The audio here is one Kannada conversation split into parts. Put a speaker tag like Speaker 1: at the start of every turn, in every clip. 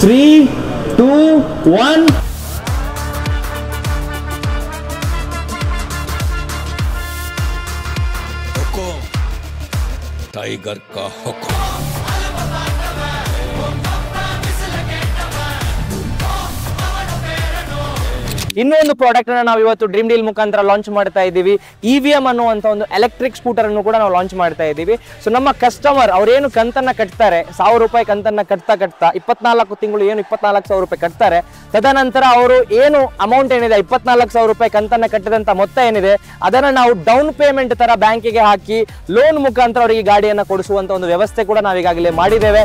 Speaker 1: Three, two, one.
Speaker 2: टाइगर का हुक्म।
Speaker 1: ಇನ್ನೊಂದು ಪ್ರಾಡಕ್ಟ್ ಅನ್ನು ನಾವು ಇವತ್ತು ಡ್ರೀಮ್ ಡೀಲ್ ಮುಖಾಂತರ ಲಾಂಚ್ ಮಾಡ್ತಾ ಇದ್ದೀವಿ. EVM ಅನ್ನುವಂತ ಒಂದು ಎಲೆಕ್ಟ್ರಿಕ್ ಸ್ಕೂಟರ್ ಅನ್ನು ಕೂಡ ನಾವು ಲಾಂಚ್ ಮಾಡ್ತಾ ಇದ್ದೀವಿ. ಸೊ ನಮ್ಮ ಕಸ್ಟಮರ್ ಅವರೇನು ಕಂತನ್ನ ಕಟ್ತಾರೆ, 1000 ರೂಪಾಯಿ ಕಂತನ್ನ ಕಟ್ತಾ 24 ತಿಂಗಳು ಏನು 24,000 ರೂಪಾಯಿ ಕಟ್ತಾರೆ. ತದನಂತರ ಅವರು ಏನು ಅಮೌಂಟ್ ಏನಿದೆ 24,000 ರೂಪಾಯಿ ಕಂತನ್ನ ಕಟ್ಟಿದಂತ ಮೊತ್ತ ಏನಿದೆ ಅದನ್ನ ನಾವು ಡೌನ್ ಪೇಮೆಂಟ್ ತರ ಬ್ಯಾಂಕಿಗೆ ಹಾಕಿ ಲೋನ್ ಮುಖಾಂತರ ಅವರಿಗೆ ಗಾಡಿಯನ್ನ ಕೊಡಿಸುವಂತ ಒಂದು ವ್ಯವಸ್ಥೆ ಕೂಡ ನಾವು ಈಗಾಗಲೇ ಮಾಡಿದ್ದೇವೆ.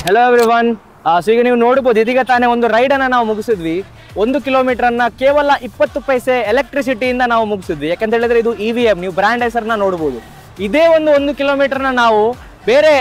Speaker 1: Hello everyone. ಸೊ ಈಗ ನೀವು ನೋಡಬಹುದು, ಇದೀಗ ತಾನೇ ಒಂದು ರೈಡ್ ಅನ್ನ ನಾವು ಮುಗಿಸಿದ್ವಿ. 1 ಕಿಲೋಮೀಟರ್ ಅನ್ನ ಕೇವಲ 20 ಪೈಸೆ ಎಲೆಕ್ಟ್ರಿಸಿಟಿಯಿಂದ ನಾವು ಮುಗಿಸಿದ್ವಿ. ಯಾಕಂತ ಹೇಳಿದ್ರೆ ಇದು EVM, ನೀವು ಬ್ರ್ಯಾಂಡ್ ಹೆಸರನ್ನ ನೋಡಬಹುದು. ಇದೇ 1 ಕಿಲೋಮೀಟರ್ನ ನಾವು ಬೇರೆ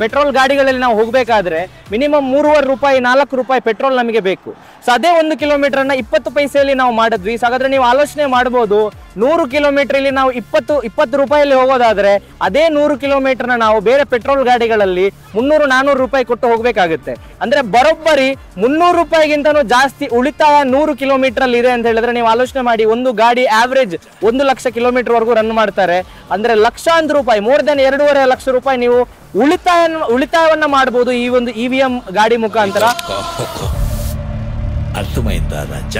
Speaker 1: ಪೆಟ್ರೋಲ್ ಗಾಡಿಗಳಲ್ಲಿ ನಾವು ಹೋಗಬೇಕಾದ್ರೆ ಮಿನಿಮಮ್ 3.5 ರೂಪಾಯಿ 4 ರೂಪಾಯಿ ಪೆಟ್ರೋಲ್ ನಮಗೆ ಬೇಕು. ಸೊ ಅದೇ 1 ಕಿಲೋಮೀಟರ್ನ 20 ಪೈಸೆಯಲ್ಲಿ ನಾವು ಮಾಡಿದ್ವಿ. ಸೊ ಹಾಗಾದ್ರೆ ನೀವು ಆಲೋಚನೆ ಮಾಡಬಹುದು, 100 ಕಿಲೋಮೀಟರ್ ಇಲ್ಲಿ ನಾವು 20 ರೂಪಾಯಲ್ಲಿ ಹೋಗೋದಾದ್ರೆ ಅದೇ 100 ಕಿಲೋಮೀಟರ್ನ ನಾವು ಬೇರೆ ಪೆಟ್ರೋಲ್ ಗಾಡಿಗಳಲ್ಲಿ 300-400 ರೂಪಾಯಿ ಕೊಟ್ಟು ಹೋಗ್ಬೇಕಾಗುತ್ತೆ. ಅಂದ್ರೆ ಬರೋಬ್ಬರಿ 300 ರೂಪಾಯಿಗಿಂತನೂ ಜಾಸ್ತಿ ಉಳಿತಾಯ 100 ಕಿಲೋಮೀಟರ್ ಅಲ್ಲಿ ಇದೆ ಅಂತ ಹೇಳಿದ್ರೆ ನೀವು ಆಲೋಚನೆ ಮಾಡಿ. ಒಂದು ಗಾಡಿ ಆವರೇಜ್ 1 ಲಕ್ಷ ಕಿಲೋಮೀಟರ್ ವರೆಗೂ ರನ್ ಮಾಡ್ತಾರೆ. ಅಂದ್ರೆ ಲಕ್ಷಾಂತರ ರೂಪಾಯಿ, ಮೋರ್ ದೆನ್ 2.5 ಲಕ್ಷ ರೂಪಾಯಿ ನೀವು ಉಳಿತಾಯವನ್ನ ಮಾಡಬಹುದು ಈ ಒಂದು EVM ಗಾಡಿ ಮುಖಾಂತರ.
Speaker 2: ಅರ್ಥమైందా ರಾಜ?